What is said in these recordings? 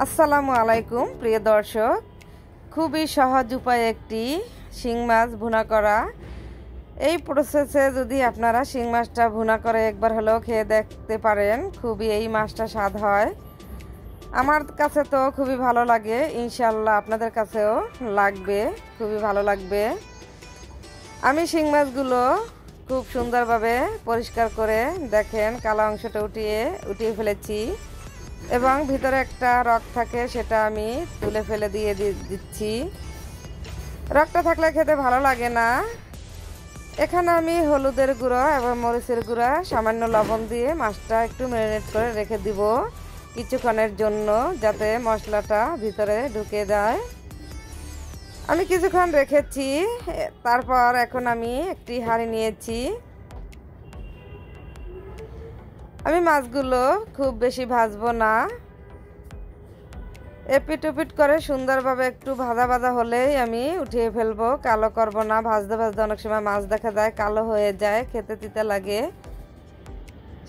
আসসালামু আলাইকুম প্রিয় দর্শক, খুবই সহজ উপায় একটি শিং মাছ ভুনা করা। এই প্রসেসে যদি আপনারা শিং মাছটা ভুনা করে একবার হলেও খেয়ে দেখতে পারেন, খুবই এই মাছটা স্বাদ হয়। আমার কাছে তো খুবই ভালো লাগে, ইনশাল্লাহ আপনাদের কাছেও লাগবে, খুবই ভালো লাগবে। আমি শিং মাছগুলো খুব সুন্দরভাবে পরিষ্কার করে দেখেন কালো অংশটা উঠিয়ে ফেলেছি এবং ভিতরে একটা রক থাকে, সেটা আমি তুলে ফেলে দিয়ে দিচ্ছি। রকটা থাকলে খেতে ভালো লাগে না। এখানে আমি হলুদের গুঁড়ো এবং মরিচের গুঁড়া সামান্য লবণ দিয়ে মাছটা একটু ম্যারিনেট করে রেখে দিব কিছুক্ষণের জন্য, যাতে মশলাটা ভিতরে ঢুকে যায়। আমি কিছুক্ষণ রেখেছি, তারপর এখন আমি একটি হাঁড়ি নিয়েছি। আমি মাছগুলো খুব বেশি ভাজবো না, এপিট ওপিট করে সুন্দরভাবে একটু ভাজা ভাজা হলেই আমি উঠিয়ে ফেলবো, কালো করব না। ভাজতে ভাজতে অনেক সময় মাছ দেখা যায় কালো হয়ে যায়, খেতে তিতা লাগে,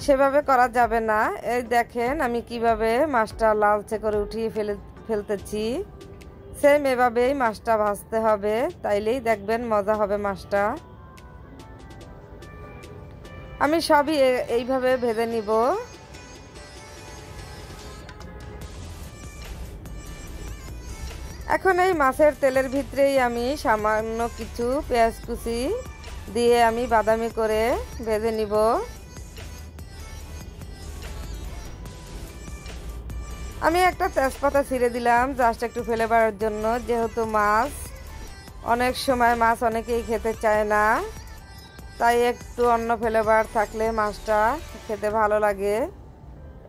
সেভাবে করা যাবে না। এই দেখেন আমি কিভাবে মাছটা লালচে করে উঠিয়ে ফেলতেছি, সেম এভাবেই মাছটা ভাজতে হবে, তাইলেই দেখবেন মজা হবে মাছটা। আমি সবই এইভাবে ভেজে নিব। এখন এই মাছের তেলের ভিতরেই আমি সামান্য কিছু পেঁয়াজ কুচি দিয়ে আমি বাদামি করে ভেজে নিব। আমি একটা তেজপাতা ছিঁড়ে দিলাম জাস্ট একটু ফ্লেভারের জন্য, যেহেতু মাছ অনেক সময় মাছ অনেকেই খেতে চায় না, তাই একটু অন্য ফ্লেভার থাকলে মাছটা খেতে ভালো লাগে।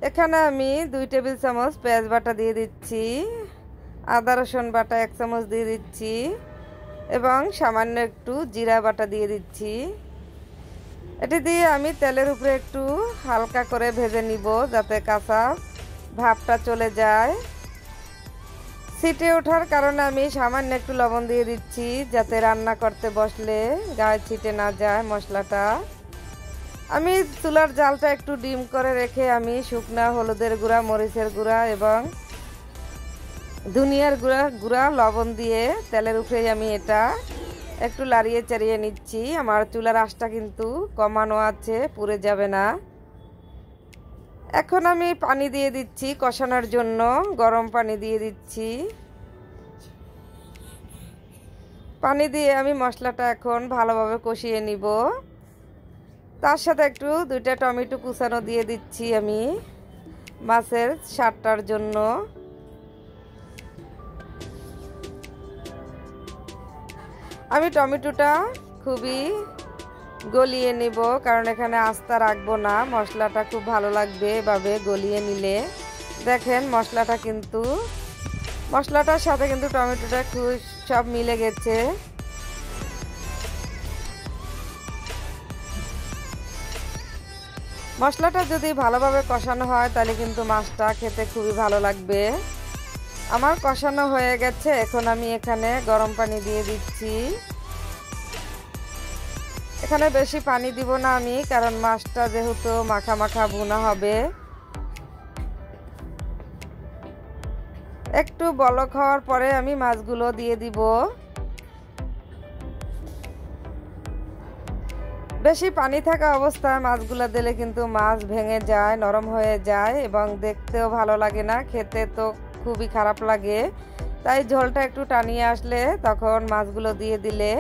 এখানে আমি 2 টেবিল চামচ পেঁয়াজ বাটা দিয়ে দিচ্ছি, আদা রসুন বাটা 1 চামচ দিয়ে দিচ্ছি এবং সামান্য একটু জিরা বাটা দিয়ে দিচ্ছি। এটি দিয়ে আমি তেলের উপরে একটু হালকা করে ভেজে নিব, যাতে কাঁচা ভাবটা চলে যায়। ছিটে ওঠার কারণে আমি সামান্য একটু লবণ দিয়ে দিচ্ছি, যাতে রান্না করতে বসলে গায়ে ছিটে না যায় মশলাটা। আমি চুলার জালটা একটু ডিম করে রেখে আমি শুকনা হলুদের গুঁড়া, মরিচের গুঁড়া এবং ধনিয়ার গুঁড়া লবণ দিয়ে তেলের উপরেই আমি এটা একটু লাড়িয়ে চাড়িয়ে নিচ্ছি। আমার চুলার আঁচটা কিন্তু কমানো আছে, পুড়ে যাবে না। এখন আমি পানি দিয়ে দিচ্ছি কষানোর জন্য, গরম পানি দিয়ে দিচ্ছি। পানি দিয়ে আমি মশলাটা এখন ভালোভাবে কষিয়ে নিব। তার সাথে একটু 2টা টমেটো কুচানো দিয়ে দিচ্ছি আমি মাছের স্বাদটার জন্য। আমি টমেটোটা খুবই গলিয়ে নিব, কারণ এখানে আস্তা রাখবো না, মশলাটা খুব ভালো লাগবে এভাবে গলিয়ে নিলে। দেখেন মশলাটার সাথে কিন্তু টমেটোটা খুব সব মিলে গেছে। মশলাটা যদি ভালোভাবে কষানো হয় তাহলে কিন্তু মাছটা খেতে খুবই ভালো লাগবে। আমার কষানো হয়ে গেছে, এখন আমি এখানে গরম পানি দিয়ে দিচ্ছি। এখানে বেশি পানি দিব না আমি, কারণ মাছটা যেহেতু মাখা মাখা ভুনা হবে। একটু বলক হওয়ার পরে আমি মাছগুলো দিয়ে দিব। বেশি পানি থাকা অবস্থায় মাছগুলো দিলে কিন্তু মাছ ভেঙে যায়, নরম হয়ে যায় এবং দেখতেও ভালো লাগে না, খেতে তো খুবই খারাপ লাগে। তাই ঝোলটা একটু টানিয়ে আসলে তখন মাছগুলো দিয়ে দিলে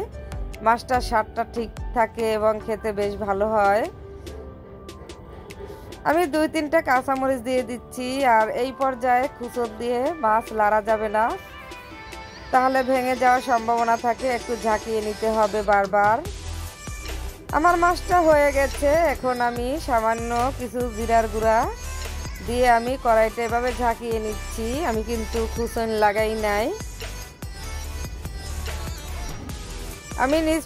মাছটার স্বাদটা ঠিক থাকে এবং খেতে বেশ ভালো হয়। আমি 2-3টা কাঁচামরিচ দিয়ে দিচ্ছি। আর এই পর্যায়ে খুচর দিয়ে মাছ লাড়া যাবে না, তাহলে ভেঙে যাওয়ার সম্ভাবনা থাকে, একটু ঝাঁকিয়ে নিতে হবে বারবার। আমার মাছটা হয়ে গেছে, এখন আমি সামান্য কিছু জিরার গুঁড়া দিয়ে আমি কড়াইটা এভাবে ঝাঁকিয়ে নিচ্ছি। আমি কিন্তু খুচন লাগাই নাই, আমি নিচ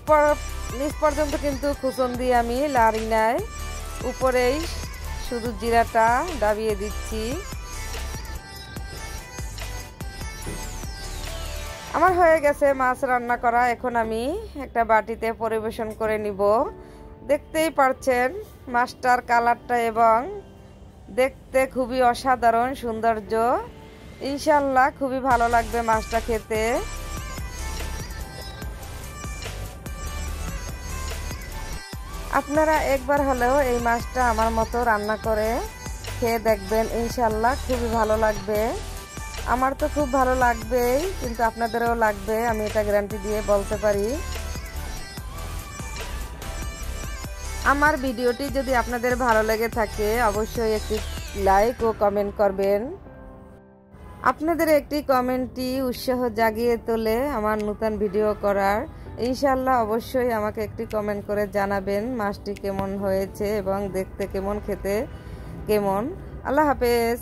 পর্যন্ত কিন্তু খুচন দিয়ে আমি লাড়ি নাই, উপরেই শুধু জিরাটা দাবিয়ে দিচ্ছি। আমার হয়ে গেছে মাছ রান্না করা, এখন আমি একটা বাটিতে পরিবেশন করে নিব। দেখতেই পারছেন মাছটার কালারটা এবং দেখতে খুবই অসাধারণ সৌন্দর্য। ইনশাআল্লাহ খুবই ভালো লাগবে মাছটা খেতে। আপনারা একবার হলেও এই মাছটা আমার মতো রান্না করে খেয়ে দেখবেন, ইনশাআল্লাহ খুবই ভালো লাগবে। আমার তো খুব ভালো লাগবেই, কিন্তু আপনাদেরও লাগবে, আমি এটা গ্যারান্টি দিয়ে বলতে পারি। আমার ভিডিওটি যদি আপনাদের ভালো লেগে থাকে অবশ্যই একটি লাইক ও কমেন্ট করবেন। আপনাদের একটি কমেন্টই উৎসাহ জাগিয়ে তোলে আমার নতুন ভিডিও করার। ইনশাআল্লাহ অবশ্যই আমাকে একটি কমেন্ট করে জানাবেন মাছটি কেমন হয়েছে এবং দেখতে কেমন, খেতে কেমন। আল্লাহ হাফেজ।